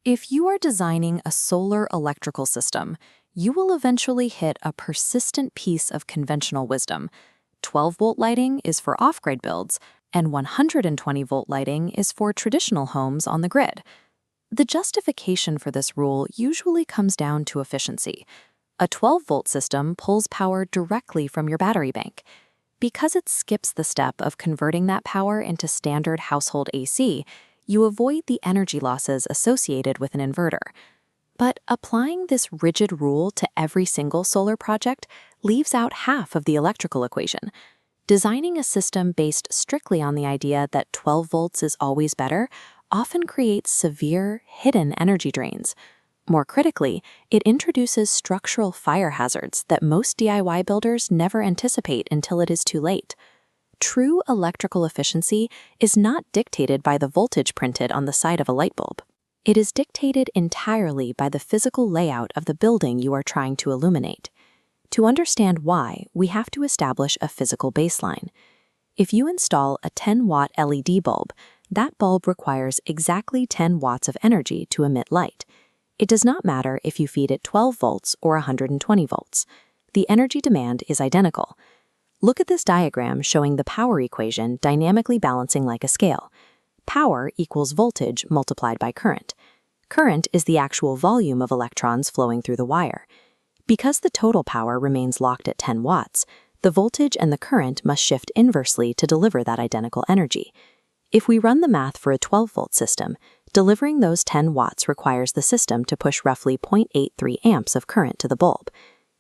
If you are designing a solar electrical system, you will eventually hit a persistent piece of conventional wisdom. 12-volt lighting is for off-grid builds, and 120-volt lighting is for traditional homes on the grid. The justification for this rule usually comes down to efficiency. A 12-volt system pulls power directly from your battery bank. Because it skips the step of converting that power into standard household AC, you avoid the energy losses associated with an inverter. But applying this rigid rule to every single solar project leaves out half of the electrical equation. Designing a system based strictly on the idea that 12 volts is always better often creates severe, hidden energy drains. More critically, it introduces structural fire hazards that most DIY builders never anticipate until it is too late. True electrical efficiency is not dictated by the voltage printed on the side of a light bulb. It is dictated entirely by the physical layout of the building you are trying to illuminate. To understand why, we have to establish a physical baseline. If you install a 10-watt LED bulb, that bulb requires exactly 10 watts of energy to emit light. It does not matter if you feed it 12 volts or 120 volts. The energy demand is identical. Look at this diagram showing the power equation dynamically balancing like a scale. Power equals voltage multiplied by current. Current is the actual volume of electrons flowing through the wire. Because the total power remains locked at 10 watts, the voltage and the current must shift inversely to deliver that identical energy. If we run the math for a 12-volt system, delivering those 10 watts requires the system to push roughly 0.83 amps of current to the bulb.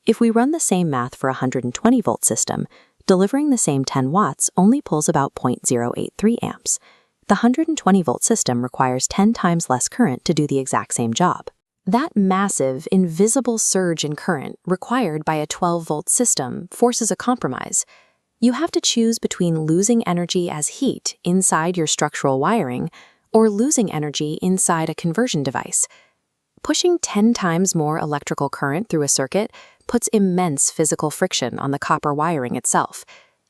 If we run the same math for a 120-volt system, delivering the same 10 watts only pulls about 0.083 amps. The 120-volt system requires 10 times less current to do the exact same job. That massive, invisible surge in current required by a 12-volt system forces a compromise. You have to choose between losing energy as heat inside your structural wiring or losing energy inside a conversion device. Pushing 10 times more electrical current through a circuit puts immense physical friction on the copper wiring itself.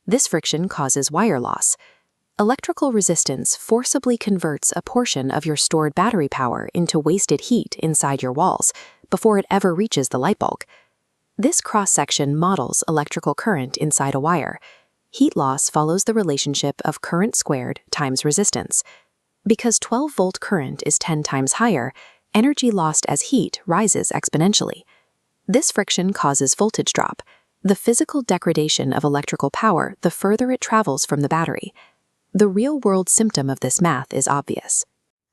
This friction causes wire loss. Electrical resistance forcibly converts a portion of your stored battery power into wasted heat inside your walls before it ever reaches the light bulb. This cross-section models electrical current inside a wire. Heat loss follows the relationship of current squared times resistance. Because 12-volt current is 10 times higher, energy lost as heat rises exponentially. This friction causes voltage drop, the physical degradation of electrical power the further it travels from the battery. The real-world symptom of this math is obvious.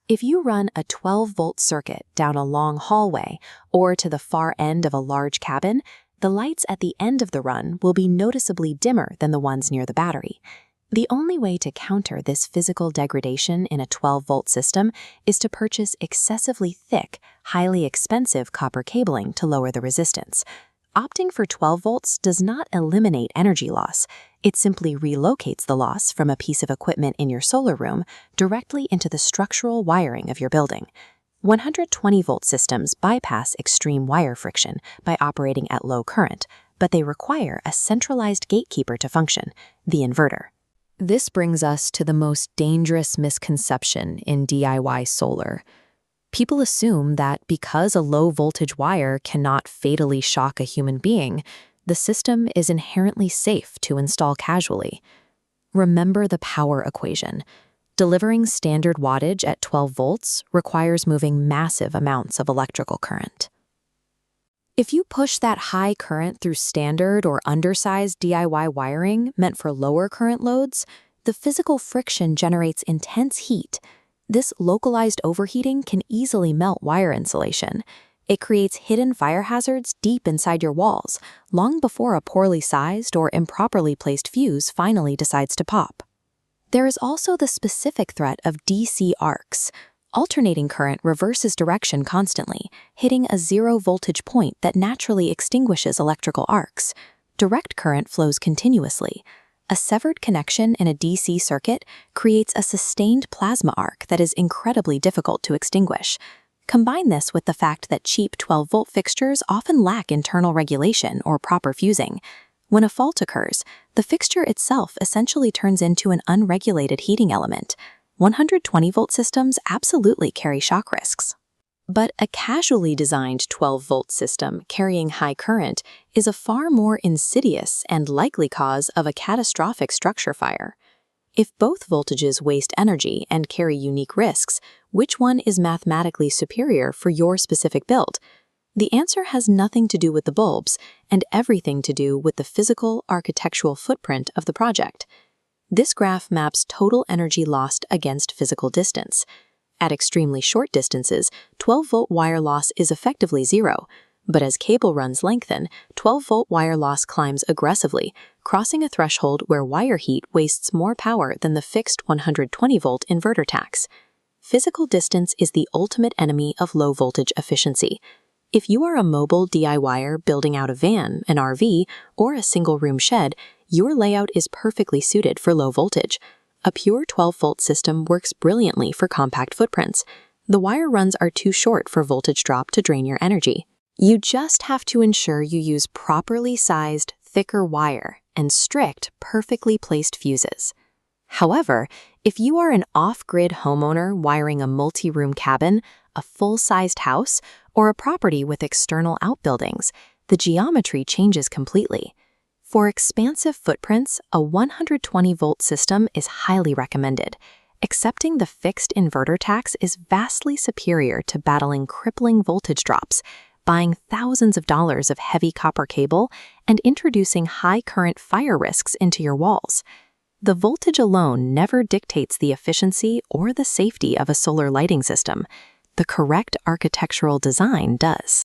If you run a 12-volt circuit down a long hallway or to the far end of a large cabin, the lights at the end of the run will be noticeably dimmer than the ones near the battery. The only way to counter this physical degradation in a 12-volt system is to purchase excessively thick, highly expensive copper cabling to lower the resistance. Opting for 12 volts does not eliminate energy loss. It simply relocates the loss from a piece of equipment in your solar room directly into the structural wiring of your building. 120-volt systems bypass extreme wire friction by operating at low current, but they require a centralized gatekeeper to function, the inverter. This brings us to the most dangerous misconception in DIY solar. People assume that because a low-voltage wire cannot fatally shock a human being, the system is inherently safe to install casually. Remember the power equation. Delivering standard wattage at 12 volts requires moving massive amounts of electrical current. If you push that high current through standard or undersized DIY wiring meant for lower current loads, the physical friction generates intense heat. This localized overheating can easily melt wire insulation. It creates hidden fire hazards deep inside your walls, long before a poorly sized or improperly placed fuse finally decides to pop. There is also the specific threat of DC arcs. Alternating current reverses direction constantly, hitting a zero voltage point that naturally extinguishes electrical arcs. Direct current flows continuously. A severed connection in a DC circuit creates a sustained plasma arc that is incredibly difficult to extinguish. Combine this with the fact that cheap 12-volt fixtures often lack internal regulation or proper fusing. When a fault occurs, the fixture itself essentially turns into an unregulated heating element. 120-volt systems absolutely carry shock risks. But a casually designed 12-volt system carrying high current is a far more insidious and likely cause of a catastrophic structure fire. If both voltages waste energy and carry unique risks, which one is mathematically superior for your specific build? The answer has nothing to do with the bulbs and everything to do with the physical architectural footprint of the project. This graph maps total energy lost against physical distance. At extremely short distances, 12-volt wire loss is effectively zero, but as cable runs lengthen, 12-volt wire loss climbs aggressively, crossing a threshold where wire heat wastes more power than the fixed 120-volt inverter tax. Physical distance is the ultimate enemy of low-voltage efficiency. If you are a mobile DIYer building out a van, an RV, or a single-room shed, your layout is perfectly suited for low voltage. A pure 12-volt system works brilliantly for compact footprints. The wire runs are too short for voltage drop to drain your energy. You just have to ensure you use properly sized, thicker wire and strict, perfectly placed fuses. However, if you are an off-grid homeowner wiring a multi-room cabin, a full-sized house, or a property with external outbuildings, the geometry changes completely. For expansive footprints, a 120-volt system is highly recommended. Accepting the fixed inverter tax is vastly superior to battling crippling voltage drops, buying thousands of dollars of heavy copper cable, and introducing high current fire risks into your walls. The voltage alone never dictates the efficiency or the safety of a solar lighting system. The correct architectural design does.